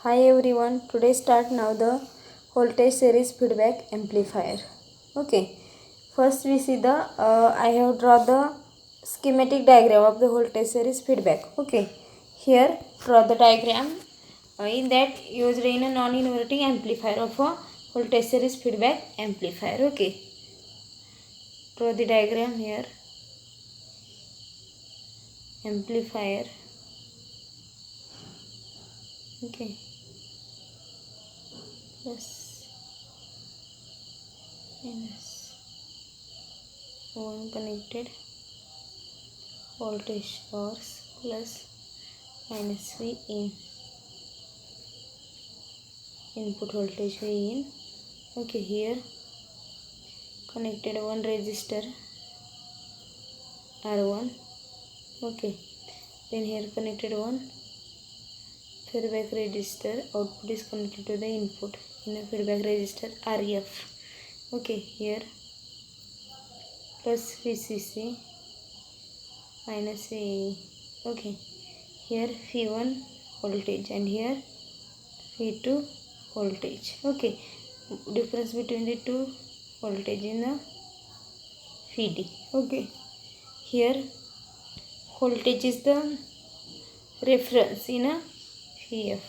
Hi everyone, today start now the voltage series feedback amplifier. Okay, first we see the I have drawn the schematic diagram of the voltage series feedback. Okay, here draw the diagram in that used in a non-inverting amplifier of a voltage series feedback amplifier. Okay, draw the diagram here. Amplifier. Okay, plus minus one connected voltage source plus minus V in input voltage V in. Okay, here connected one resistor R1. Okay, then here connected one feedback resistor. Output is connected to the input in a feedback resistor RF. Okay, here plus VCC minus VE. Okay, here V1 voltage and here V2 voltage. Okay, difference between the two voltage in the VD. Okay, here voltage is the reference in a VF,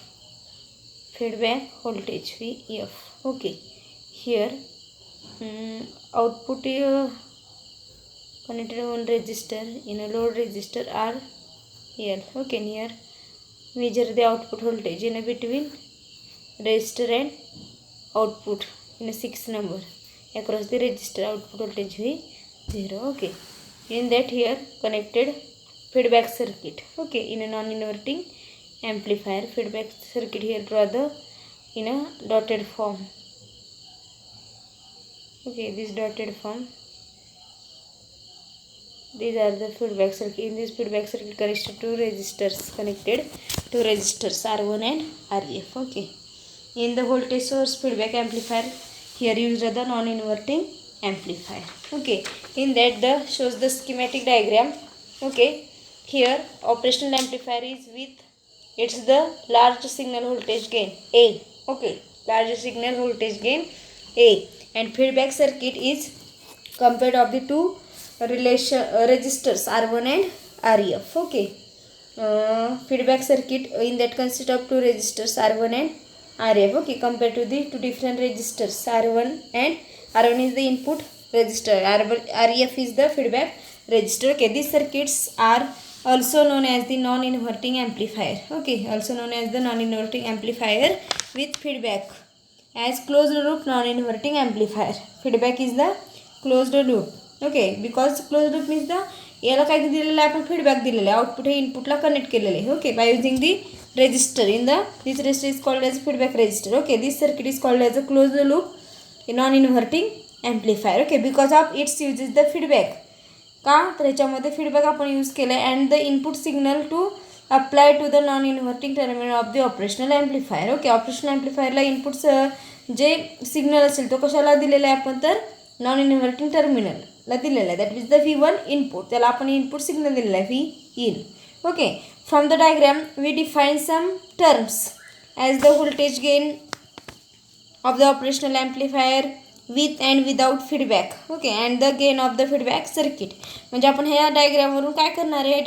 feedback voltage VF. Okay, here output connected one resistor in a load resistor RL. Okay, here measure the output voltage in a between resistor and output in a 6 number across the resistor. Output voltage V0. Okay, in that here connected feedback circuit. Okay, in a non-inverting amplifier feedback circuit. Here draw the in a dotted form. Okay, this dotted form. These are the feedback circuit. In this feedback circuit connected to resistors, connected to resistors R1 and RF. Okay, in the voltage source feedback amplifier, here used the non-inverting amplifier. Okay, in that the shows the schematic diagram. Okay, here operational amplifier is with it's the large signal voltage gain A. Okay, large signal voltage gain A, and feedback circuit is compared of the two resistors R1 and RF. Okay, feedback circuit in that consists of two resistors R1 and RF. Okay, compared to the two different resistors R1 and R1 is the input resistor, RF is the feedback resistor. Okay, these circuits are also known as the non-inverting amplifier. Okay, also known as the non-inverting amplifier with feedback as closed loop non-inverting amplifier. Feedback is the closed loop. Okay, because closed loop means the याला काय दिलेलं आहे आपण feedback दिलेला आहे, output हे इनपुटला connect केलेले आहे. Okay, by using the resistor in the this resistor is called as feedback resistor. Okay, this circuit is called as a closed loop non inverting amplifier. Okay, because of its uses the feedback. का तर ह्याच्यामध्ये feedback आपण use केलं आहे and the input signal to apply to the non inverting terminal of the operational amplifier. Okay, operational ॲम्प्लिफायरला input जे signal असेल तो कशाला दिलेला आहे आपण तर नॉन इन्व्हर्टिंग टर्मिनलला दिलेला आहे. That is the V1 input, त्याला आपण इनपुट सिग्नल दिलेला आहे V in. Okay, from the diagram we define some terms as the voltage gain of the operational amplifier with and without feedback. Okay, and the gain of the feedback circuit. म्हणजे आपण ह्या डायग्रामवरून काय करणार आहे,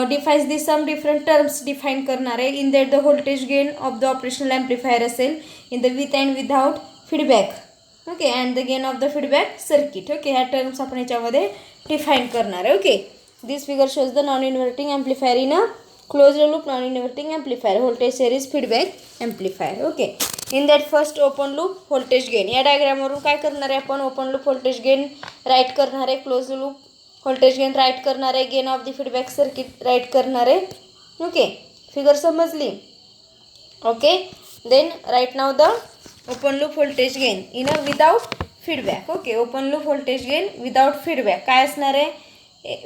defines the some different terms define करणार आहे. In that the voltage gain of the operational amplifier असेल in the with and without feedback. Okay, and the gain of the feedback circuit. Okay, ह्या टर्म्स आपण याच्यामध्ये define करणार आहे. Okay, this figure shows the non inverting amplifier in a closed loop non inverting amplifier voltage series feedback amplifier. Okay, in that first open loop voltage gain. या डायग्रामवरून काय करणार आहे आपण, open loop voltage gain write करणार आहे, close loop voltage gain write करणार आहे, gain of the feedback circuit write करणार आहे. ओके, फिगर समजली. Okay, then right now the open loop voltage gain in a without feedback. Okay, open loop voltage gain without feedback काय असणार आहे,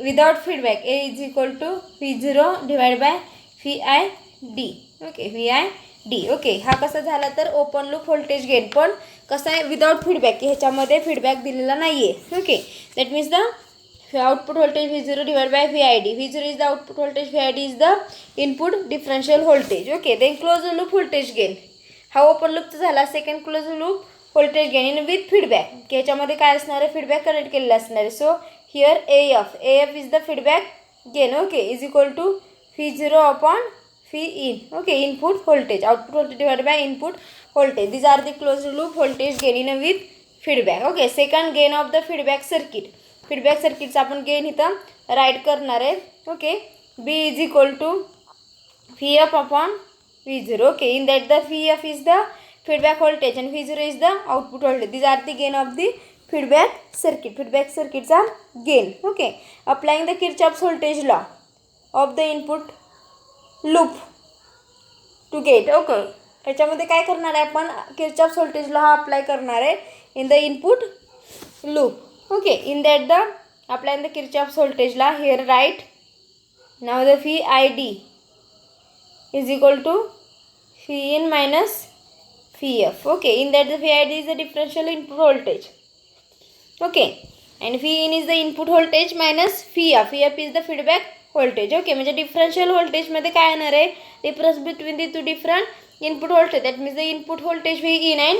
without feedback A is equal to V0 divide by VID. Okay, VID. Okay, हा कसा झाला तर open loop voltage gain, पण कसा आहे विदाउट फीडबॅक, ह्याच्यामध्ये फीडबॅक दिलेला नाही आहे. Okay, that means the output voltage V0 divided by VID. V0 is the output voltage, VID is the input differential voltage. Okay, then closed loop voltage gain. हा open लूपचा झाला. Second close loop voltage gain in with feedback. ह्याच्यामध्ये काय असणार आहे, feedback connect केलेला असणार आहे. So here AF is the feedback gain. Okay, is equal to V0 upon V in. Okay, input voltage, output voltage divide by input voltage. These are the close loop voltage gain in with feedback. Okay, second gain of the feedback circuit. Feedback सर्किटचा आपण gain इथं right करणार आहे. Okay, B is equal to VF upon V0. Okay, in that the VF is the feedback voltage and V0 is the output voltage. These are the gain of the feedback circuit. Feedback circuits are gain. Okay, applying the Kirchhoff's voltage law of the input loop to get. Okay, ह्याच्यामध्ये काय करणार आहे आपण, Kirchhoff's voltage law हा apply करणार आहे in the input loop. Okay, in that the applying the Kirchhoff's voltage law, here write now the VID is equal to V in minus VF. Okay, in that the VID is the differential input voltage. Okay, and V in is the input voltage minus VF. VF is the feedback voltage. Okay, म्हणजे differential voltage मध्ये काय येणार आहे, difference between the two different input voltage. That means the input voltage V in and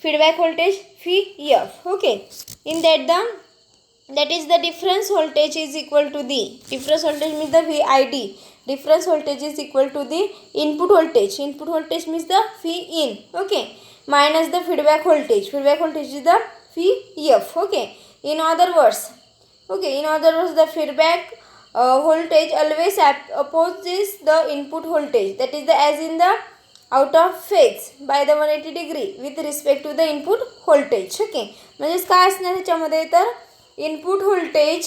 feedback voltage VF. Okay, in that is the difference voltage is equal to the difference voltage means the VID. Difference voltage is equal to the input voltage. Input voltage means the V in. Okay, minus the feedback voltage. Feedback voltage is the VF. Okay, in other words, the feedback voltage always opposes the input voltage. That is the as in the out of phase by the 180 degree with respect to the input voltage. Okay, म्हणजे काय असणार त्याच्यामध्ये तर input voltage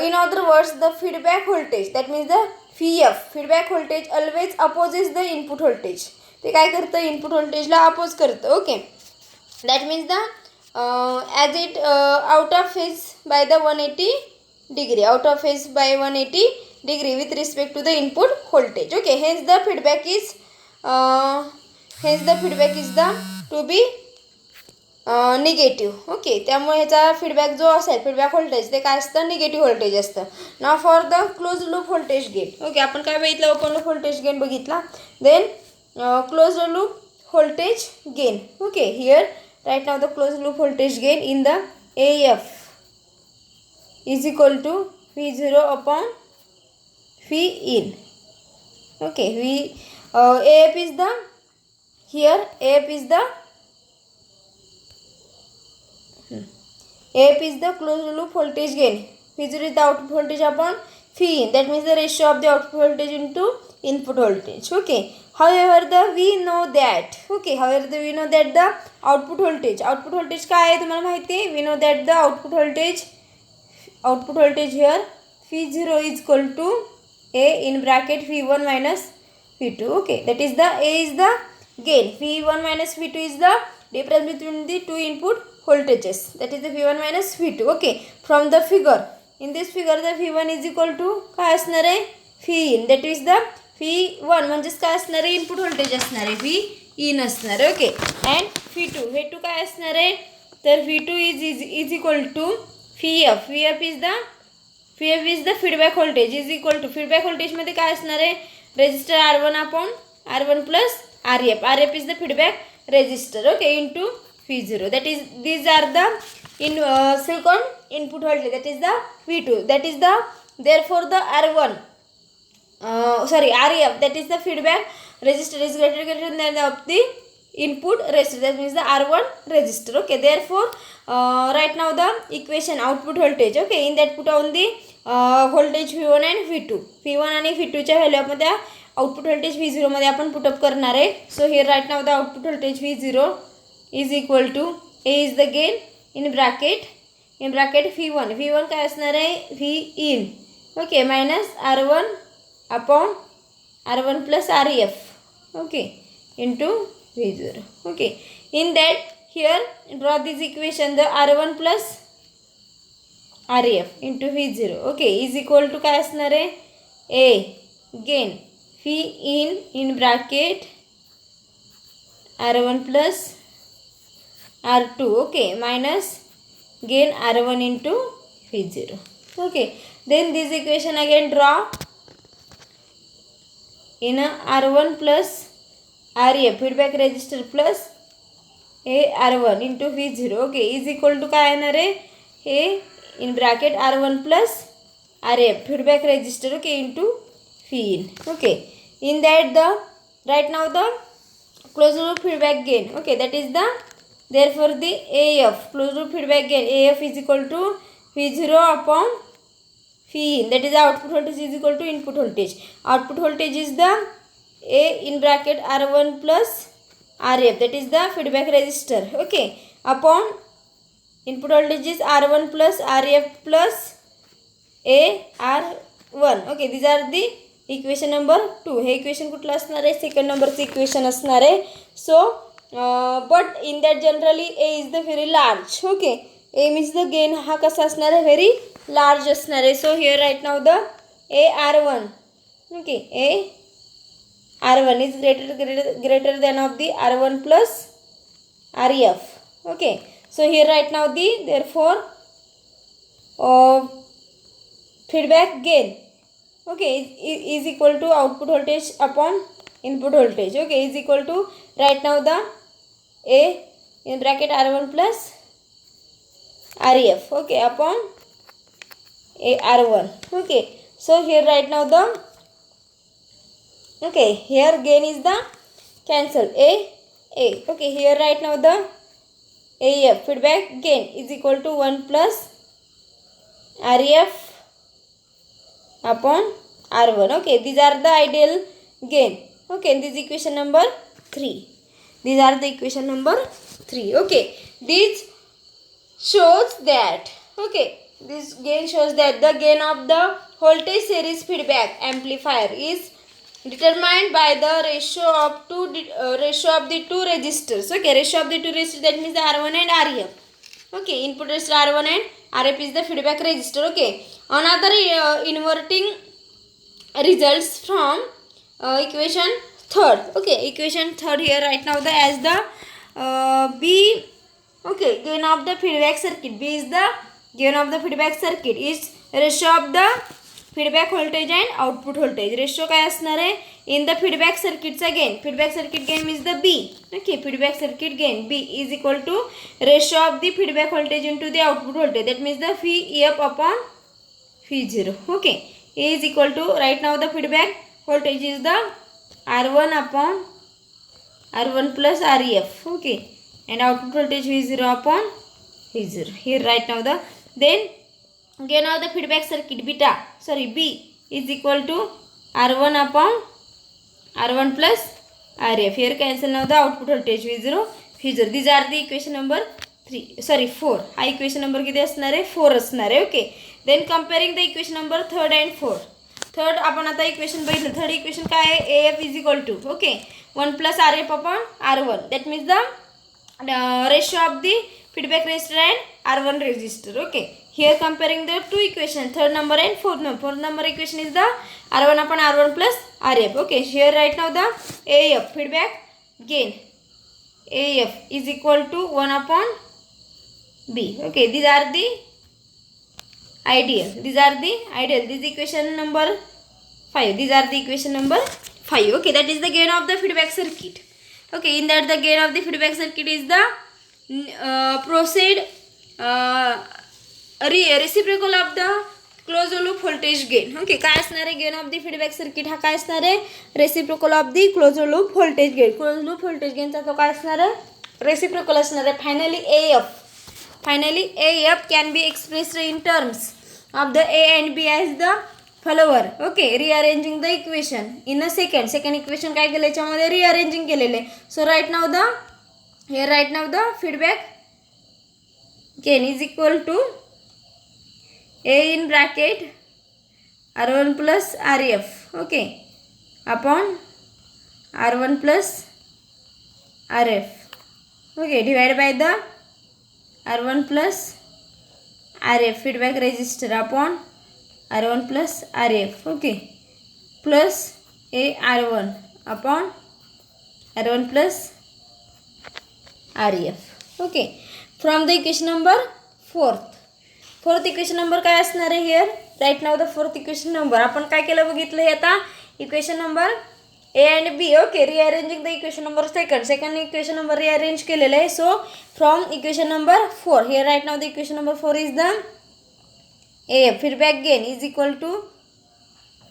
in other words the feedback voltage, that means the VF feedback voltage always opposes the input voltage. ते काय करतं, input व्होल्टेजला oppose करतं. Okay, that means the as it out of phase by the 180 degree, out of phase by 180 degree with respect to the input voltage. Okay, hence the feedback is the to be negative. Okay, त्यामुळे ह्याचा feedback जो असेल, feedback voltage ते काय असतं, negative voltage असतं. Now for the close loop voltage gain. Okay, आपण काय बघितलं, ओपन लूप व्होल्टेज गेन बघितला. Then close loop voltage gain. Okay, here right now the close loop voltage gain in the AF is equal to V0 upon V in. Okay, AF is the here AF is the closed loop voltage gain. V0 is the output voltage upon V in. That means the ratio of the output voltage into input voltage. Okay. However, we know that the output voltage काय आहे तुम्हाला माहिती आहे. We know that the output voltage here V0 is equal to A in bracket V1 minus V2. Okay, that is the A is the gain. V1 minus V2 is the difference between the two input voltages, that is the V1 minus V2. Okay, from the figure, in this figure the V1 is equal to काय असणार आहे, V in. that is the V1 म्हणजेच काय असणार आहे, input voltage असणार आहे, V in असणार आहे. Okay, and V2 hey to काय असणार आहे, तर V2 is equal to VF. VF is the feedback voltage is equal to feedback व्होल्टेजमध्ये काय असणार आहे, resistor R1 upon R1 plus RF. RF is the feedback resistor. Okay, into V0. that is these are the second input voltage, that is the V2. that is the therefore the R1 RF, that is the feedback resistor is greater than of the input resistor, that means the R1 resistor. Okay, therefore right now the equation output voltage. Okay, in that put on the voltage V1 and V2. V1 आणि V2 च्या value आपण त्या output voltage V0 मध्ये आपण put up करणार आहे. So here right now the output voltage V0 is equal to A is the gain in bracket V1 काय असणार आहे, V in. Okay, minus R1 upon R1 plus RF. Okay, into V0. Okay, in that here draw this equation, the R1 plus RF into V0. Okay, is equal to काय असणार आहे, A gain V in bracket R1 plus R2. Okay, minus gain R1 into V0. Okay, then this equation again draw in a R1 plus RF feedback resistor plus हे R1 into V0. Okay, is equal to काय येणार आहे हे in bracket R1 plus RF feedback resistor. Okay, into V in. Okay, in that the right now the closed loop feedback gain. Okay, that is the therefore the AF closed loop feedback gain AF is equal to V0 upon V in, that is the output voltage is equal to input voltage. Output voltage is the A in bracket R1 plus RF, that is the feedback resistor. Okay, upon input voltage is R1 plus RF plus AR1. Okay, these are the equation number 2. हे equation कुठलं असणार आहे second नंबरचं equation असणार आहे. So but in that generally A is the very large. Okay, A means the gain हा कसा असणार आहे व्हेरी लार्ज असणार आहे. So here right now the AR1. ओके, AR1 is greater than of the R1 plus RF. Okay, so here right now the therefore feedback gain, okay, is equal to output voltage upon input voltage. Okay, is equal to right now the A in bracket R1 plus RF. Okay, upon AR1. Okay, so here right now the okay, here gain is the cancel A. Okay, here right now the AF feedback gain is equal to 1 plus RF upon R1. Okay, these are the ideal gain. Okay, this is equation number 3. These are the equation number 3. Okay, this shows that, okay, this gain shows that the gain of the voltage series feedback amplifier is determined by the ratio of the two resistors. Okay, ratio of the two resistors, that means the R1 and RF. Okay, input resistor R1 and RF is the feedback resistor. Okay, another inverting results from equation third. Okay, equation third here right now the as the B. Okay, gain of the feedback circuit. B is the gain of the feedback circuit is ratio of the feedback voltage and output voltage. Ratio काय असणार आहे in the feedback circuitचा gain. Feedback circuit gain is the B. Okay, feedback circuit gain B is equal to ratio of the feedback voltage into the output voltage. That means the VF upon V0. Okay, A is equal to right now the feedback voltage is the R1 upon R1 plus RF. Okay, and output voltage V0 upon V0. Here right now the then gain of the feedback circuit B is equal to R1 upon R1 plus RF. Here cancel now the output voltage V0. These are the equation number 4. हा equation number किती असणार आहे 4 असणार आहे. Okay, then comparing the equation number 3rd and 4th. Third आपण आता equation बघितलं. Third equation काय आहे AF is equal to okay 1 plus RF upon R1. That means the ratio of the feedback resistor and R1 resistor. Okay, here comparing the two equations, third number and fourth number. Fourth number equation is the R1 upon R1 plus RF. Okay, here right now the AF feedback gain AF is equal to 1 upon B. Okay, these are the ideal. This is equation number 5. These are the equation number 5. Okay, that is the gain of the feedback circuit. Okay, in that the gain of the feedback circuit is the reciprocal of the closed loop voltage gain. Okay, काय असणार आहे gain of the feedback circuit हा काय असणार आहे reciprocal of the closed loop voltage gain. closed loop voltage gain चा तो काय असणार आहे reciprocal असणार आहे. Finally AF can be expressed in terms of the A and B as the follower. Okay, rearranging the equation in a second equation काय केलं याच्यामध्ये rearranging केलेले. So right now the feedback gain is equal to A in bracket R1 plus RF. Okay, upon R1 plus RF. Okay, divided by the R1 plus RF feedback resistor upon R1 plus RF. Okay, plus AR1 upon R1 plus RF. Okay, from the equation number 4th fourth equation number काय असणार आहे here? Right now the fourth equation number. आपण काय केलं बघितलं हे आता equation number A and B. Okay, rearranging the equation number second equation number rearrange केलेलं आहे. So from equation number 4 here right now the equation number 4 is the A feedback gain is equal to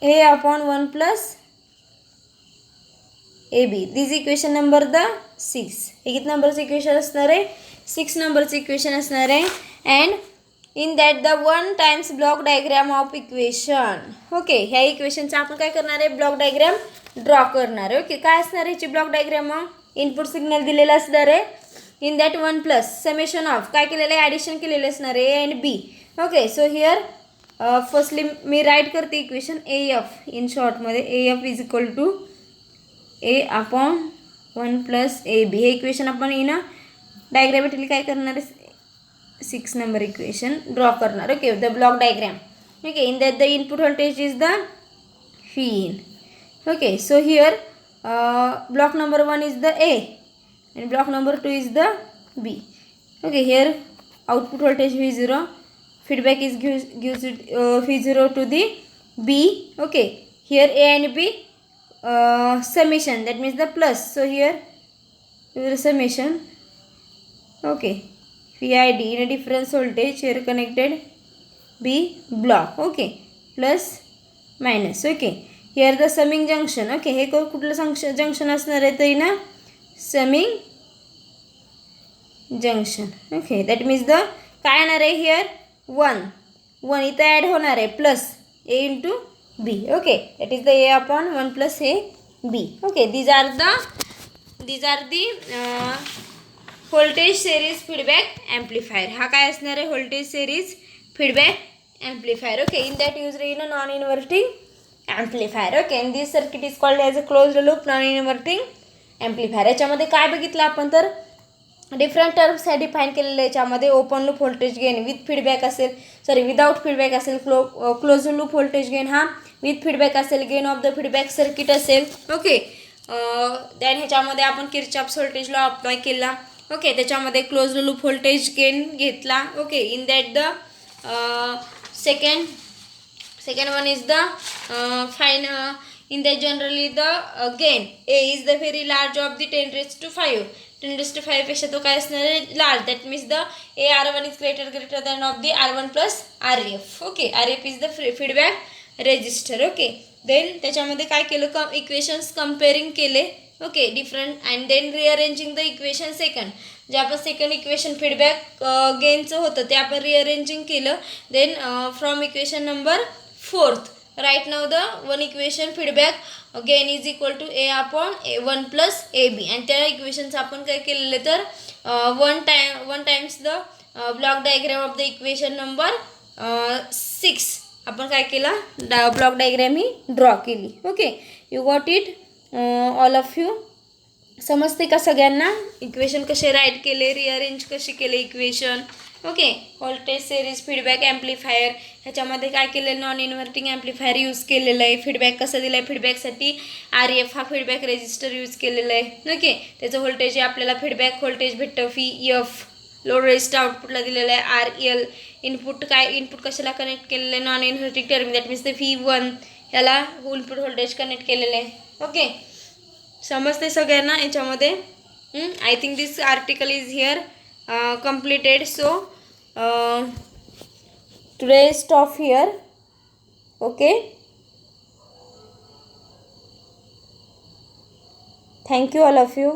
A upon 1 plus AB. This equation number the 6. हे किती नंबरचं equation असणार आहे? 6 नंबरचं equation असणार आहे. And in that the 1 times block diagram of equation. Okay, ह्या इक्वेशनचा आपण काय करणार आहे? ब्लॉक डायग्राम ड्रॉ करणार आहे. ओके, काय असणार आहे ह्याची ब्लॉक डायग्राम? इनपुट सिग्नल दिलेला असणार आहे. In that 1 plus summation of काय केलेलं आहे? ॲडिशन केलेलं असणार आहे A and B. Okay, so here firstly मी राईट करते इक्वेशन AF इन शॉर्टमध्ये. AF is equal to A upon 1 plus AB. हे इक्वेशन आपण इन डायग्रामेटिकली काय करणार आहे? 6 नंबर इक्वेशन ड्रॉ करणार. Okay, the block diagram. Okay, in that the input voltage is the Vin. Okay, so here block number 1 is the A and block number 2 is the B. Okay, here output voltage V0, feedback is gives V0 to the B. Okay, here A and B summation, that means the plus. So here the summation. Okay, VID in a difference voltage here connected B block. Okay, plus minus. Okay, here the summing junction. Okay, हे कुठलं junction असणार आहे? तर ना summing junction. Okay, that means the काय येणार आहे here? 1 इथं ॲड होणार आहे plus A into B. Okay, that is the A upon 1 plus A B. Okay, these are the voltage series feedback amplifier. हा काय असणार आहे? Voltage series feedback amplifier. Okay, in that use in a non inverting amplifier. Okay, and this circuit is called as a closed loop non inverting amplifier. याच्यामध्ये काय बघितलं आपण? तर different terms ह्या डिफाईन केलेले. याच्यामध्ये open loop voltage gain with feedback असेल, without feedback असेल. क्लोज लूप व्होल्टेज गेन हा विथ फीडबॅक असेल. Gain of the feedback circuit असेल. ओके, दॅन ह्याच्यामध्ये आपण किर्चॉफ्स व्होल्टेज लॉ अप्लाय केला. ओके, त्याच्यामध्ये क्लोज लूप व्होल्टेज गेन घेतला. Okay, in that the second one is the in the generally the gain A is the very large of the 10 raised to 5. 10 raised to 5 पेक्षा तो काय असणार आहे? Large. That means the AR1 is greater than of the R1 plus RF. Okay, RF is the feedback resistor. Okay, then त्याच्यामध्ये काय केलं? Equations comparing केले. Okay, different and then rearranging the equation second. जे आपण second equation feedback गेनचं होतं ते आपण rearranging केलं. Then from equation number 4th write now the one equation feedback gain is equal to A upon 1 plus AB. आणि त्या इक्वेशनचं आपण काय केलेलं? तर one times the block diagram of the equation number 6 आपण काय केलं? ब्लॉक डायग्राम ही ड्रॉ केली. Okay, you got it all of you. समजते का सगळ्यांना? इक्वेशन कसे राईट केले, रिअरेंज कसे केले equation. Okay, voltage series feedback amplifier ह्याच्यामध्ये काय केलेलं? नॉन इन्व्हर्टिंग ॲम्प्लिफायर यूज केलेलं आहे. फीडबॅक कसं दिलं आहे? फीडबॅकसाठी RF हा फीडबॅक रेजिस्टर यूज केलेला आहे. ओके, त्याचं व्होल्टेज आपल्याला फीडबॅक व्होल्टेज भेटतं VF. लोड रेजिस्टर आउटपुटला दिलेलं आहे RL. इनपुट कशाला कनेक्ट केलेलं आहे? Non inverting terminal. That means ते V1 याला इनपुट व्होल्टेज कनेक्ट केलेलं आहे. ओके, समजते सगळ्यांना याच्यामध्ये? I think this article is here completed. So today stop here. Okay, thank you all of you.